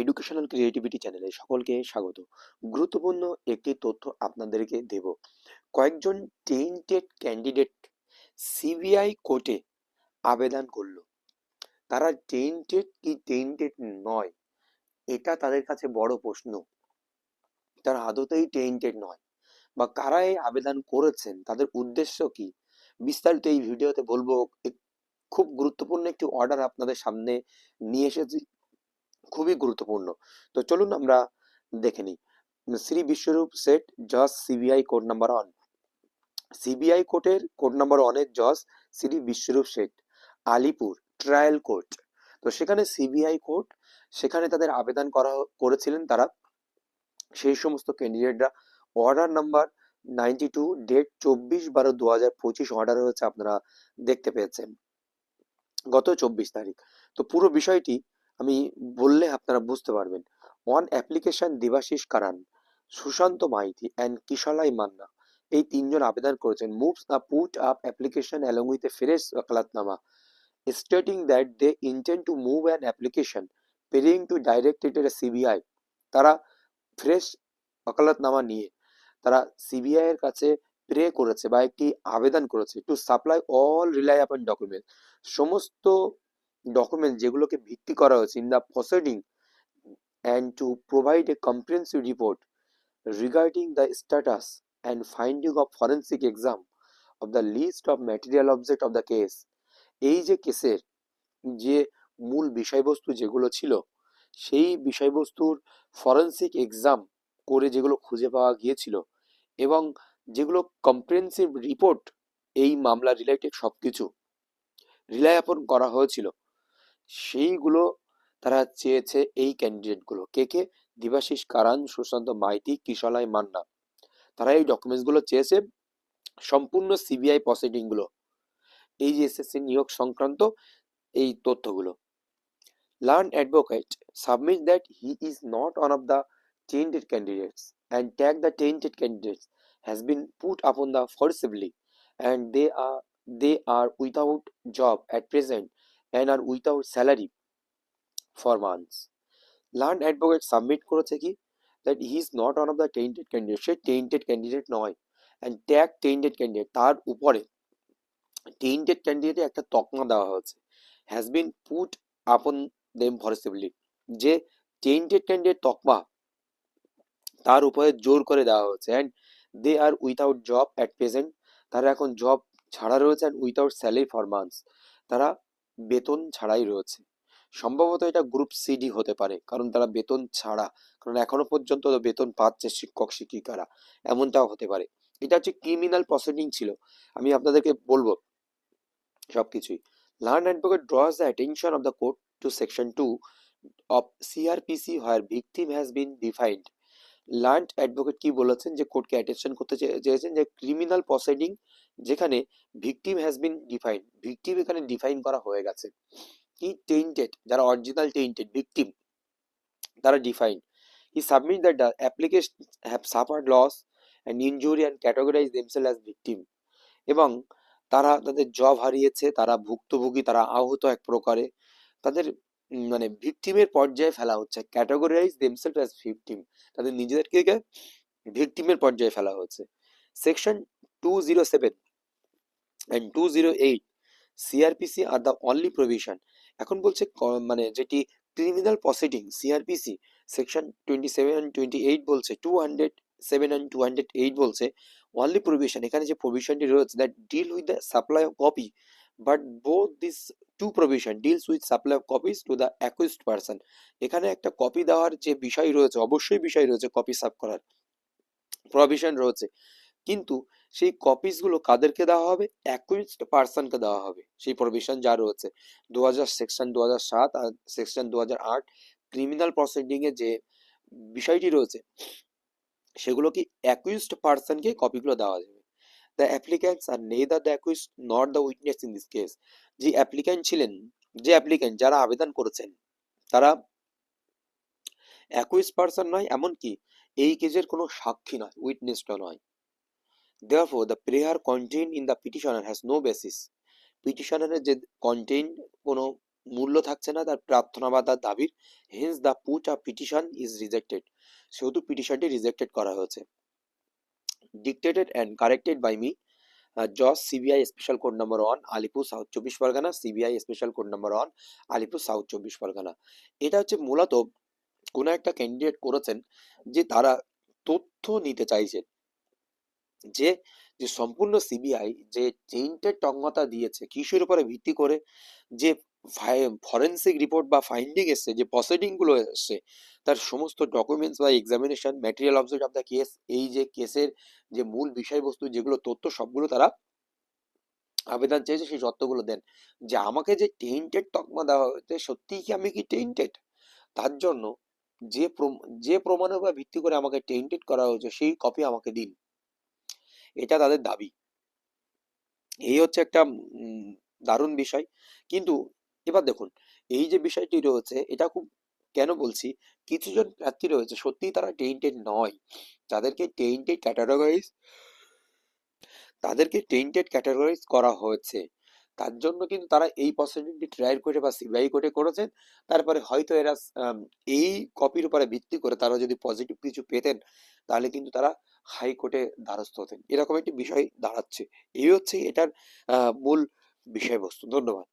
Educational creativity চ্যানেলে সকলকে স্বাগত। গুরুত্বপূর্ণ একটি তথ্য আপনাদেরকে দেব। কয়েকজন টেন্টেড ক্যান্ডিডেট সিবিআই কোর্টে আবেদন করলো। তারা টেন্টেড কি টেন্টেড নয়, এটা তাদের কাছে বড় প্রশ্ন। তারা আদতেই টেন্টেড নয়, বা কারা এই আবেদন করেছেন, তাদের উদ্দেশ্য কি, বিস্তারিত এই ভিডিওতে বলবো। খুব গুরুত্বপূর্ণ একটি অর্ডার আপনাদের সামনে নিয়ে এসেছি, খুবই গুরুত্বপূর্ণ। তো চলুন আমরা দেখে নিই। শ্রী বিশ্বরূপ সেট, জজ সিবিআই কোড নাম্বার 1। সিবিআই কোর্টের কোড নাম্বার 1-এর জজ শ্রী বিশ্বরূপ সেট, আলিপুর ট্রায়াল কোর্ট। তো সেখানে সিবিআই কোর্ট, সেখানে তাদের আবেদন করেছিলেন তারা, সেই সমস্ত ক্যান্ডিডেটরা। অর্ডার নাম্বার 92, ডেট 24/12/2025 অর্ডার হয়েছে, আপনারা দেখতে পেয়েছেন গত 24 তারিখ। তো পুরো বিষয়টি আমি বললে আপনারা বুঝতে পারবেন। On application Debashis Karan, Sushanta Maity and Kishalay Manna, এই তিনজন আবেদন করেছেন। Moves a put up application along with a fresh vakalatnama stating that they intend to move an application praying to directed CBI. তারা ফ্রেশ ওকালতনামা নিয়ে তারা সিবিআই এর কাছে প্রে করেছে বা একটি আবেদন করেছে to supply all reliable document, সমস্ত ডকুমেন্ট যেগুলোকে ভিত্তি করা হয়েছে in the proceeding, and to provide a comprehensive report regarding the status and finding of forensic exam of the list of material object of the case. এই যে কেসের যে মূল বিষয়বস্তু যেগুলো ছিল, সেই বিষয়বস্তুর ফরেন্সিক এক্সাম করে যেগুলো খুঁজে পাওয়া গিয়েছিল, এবং যেগুলো কম্প্রিহেন্সিভ রিপোর্ট এই মামলা রিলেটেড সবকিছু রিলায়াপন করা হয়েছিল, সেইগুলো তারা চেয়েছে। এই ক্যান্ডিডেটগুলো কে কে? দেবাশিস কারান, সুশান্ত মাইতি, কিশলাই মান্না, তারা এই ডকুমেন্টসগুলো চেয়েছে। সম্পূর্ণ সিবিআই প্রসিডিং গুলো, এই যে এসএসসি নিয়োগ সংক্রান্ত এই তথ্যগুলো। Learned advocate submits that he is not one of the tainted candidates and tag the tainted candidates has been put upon the forcibly, and they are without job at present and are without salary for months. Learned advocate submit করেছে কি, that he is not one of the tainted candidates, say tainted candidate নয়, and tag tainted candidate, তার উপরে tainted candidate একটা তকমা দেওয়া হয়েছে, has been put upon them forcibly, যে tainted candidate তকমা তার উপরে জোর করে দেওয়া হয়েছে। And they are without job at present, তারা এখন জব ছাড়া রয়েছে। And without salary for months, তারা বেতন ছাড়াই রয়েছে। সম্ভবত এটা গ্রুপ সিডি হতে পারে, কারণ তারা বেতন ছাড়া, কারণ এখনো পর্যন্ত তো বেতন পাচ্ছে শিক্ষক শিক্ষিকারা, এমনটাও হতে পারে। এটা হচ্ছে ক্রিমিনাল প্রসিডিং ছিল, আমি আপনাদেরকে বলবো সবকিছুই। Learned advocate draws the attention of the court to section 2 of CrPC where victim has been defined. Learned advocate কি বলেছেন, যে কোর্টকে অ্যাটেনশন করতে চেয়েছেন যে ক্রিমিনাল প্রসিডিং যেখানে victim has been defined, victim এখানে ডিফাইন করা হয়ে গেছে। কি টেইন্টেড, যারা অরিজিনাল টেইন্টেড ভিকটিম, তারা define. He submit that the application have suffered loss and injury and categorise themselves as victim, এবং তারা তাদের জব হারিয়েছে, তারা ভুক্তভোগী, তারা আহত এক প্রকারে, তাদের মানে ভিকটিমের পর্যায়ে ফেলা হচ্ছে, ক্যাটাগরাইজ দেমসেলস অ্যাজ ভিকটিম, তাদের নিজেদেরকে ভিকটিমের পর্যায়ে ফেলা হচ্ছে। Section 207 and 208 CrPC are the only provision. এখন বলছে মানে যেটি criminal proceeding CrPC section 27 and 28 বলছে, 207 and 208 বলছে অনলি প্রভিশন, এখানে যে প্রভিশনটি রয়েছে that deal with the supply of copy, but both this two provision deals with supply of copies to the accused person. এখানে একটা কপি দেওয়ার যে বিষয় রয়েছে, অবশ্যই বিষয় রয়েছে, কপি সাব করার প্রভিশন রয়েছে, কিন্তু সেই কপিস গুলো কাদেরকে দেওয়া হবে? অ্যাকুইজড পার্সনকে দেওয়া হবে। সেই প্রভিশন যা রয়েছে 2007 আর সেকশন 2008 ক্রিমিনাল প্রসিডিং এ যে বিষয়টি রয়েছে, সেগুলো কি অ্যাকুইজড পার্সনকে কপিগুলো দেওয়া যাবে। The applicants are neither the accused not the witness in this case. যে অ্যাপ্লিক্যান্ট ছিলেন, যে অ্যাপ্লিক্যান্ট যারা আবেদন করেছেন, তারা অ্যাকুইজড পার্সন নয়, এমনকি এই কেসের কোনো সাক্ষী নয়, উইটনেসটা নয়। Therefore, the prayer contained in the petitioner has no basis. পিটিশনারের যে কন্টেন্ট কোনো মূল্য থাকছে না তার প্রার্থনা বা তার দাবির, hence the put a petition is rejected, সেহেতু পিটিশনটি রিজেক্টেড করা হয়েছে। Dictated and corrected by me, জজ, CBI special code number 1, Alipore south 24 Parganas, CBI special code number 1, Alipore south 24 Parganas. এটা হচ্ছে মূলত কোনো একটা ক্যান্ডিডেট করেছেন যে তারা তথ্য নিতে চাইছেন যে যে সম্পূর্ণ সিবিআই যে চেইনটেড তকমাতা দিয়েছে কিসের উপরে ভিত্তি করে, যে ফরেন্সিক রিপোর্ট বা ফাইন্ডিং এসছে, যে প্রসিডিং গুলো এসছে, তার সমস্ত ডকুমেন্টস বা examination material object of the case, এই যে কেসের যে মূল বিষয়বস্তু যেগুলো তথ্য সবগুলো তারা আবেদন চেয়েছে, সেই তথ্যগুলো দেন, যে আমাকে যে টেইনটেড তকমা দেওয়া হয়েছে সত্যিই কি আমি কি টেইনটেড, তার জন্য যে প্রমাণের উপর ভিত্তি করে আমাকে টেইনটেড করা হয়েছে সেই কপি আমাকে দিন, এটা তাদের দাবি। এই হচ্ছে একটা দারুণ বিষয়। কিন্তু এবার দেখুন, এই যে বিষয়টি রয়েছে এটা খুব, কেন বলছি, কিছু জন প্রার্থী রয়েছে সত্যিই তারা টেইনটেড নয়, যাদেরকে টেইনটেড ক্যাটাগরাইজ তাদেরকে টেইনটেড ক্যাটাগরাইজ করা হয়েছে, তার জন্য কিন্তু তারা এই পসিবিলিটি ট্রাই করে বা সিবিআই কোর্টে করেছেন। তারপরে হয়তো এরা এই কপির উপরে ভিত্তি করে তারা যদি পজিটিভ কিছু পেতেন, তাহলে কিন্তু তারা হাইকোর্টে দ্বারস্থ হতেন, এরকম একটি বিষয় দাঁড়াচ্ছে। এই হচ্ছে এটার মূল বিষয়বস্তু। ধন্যবাদ।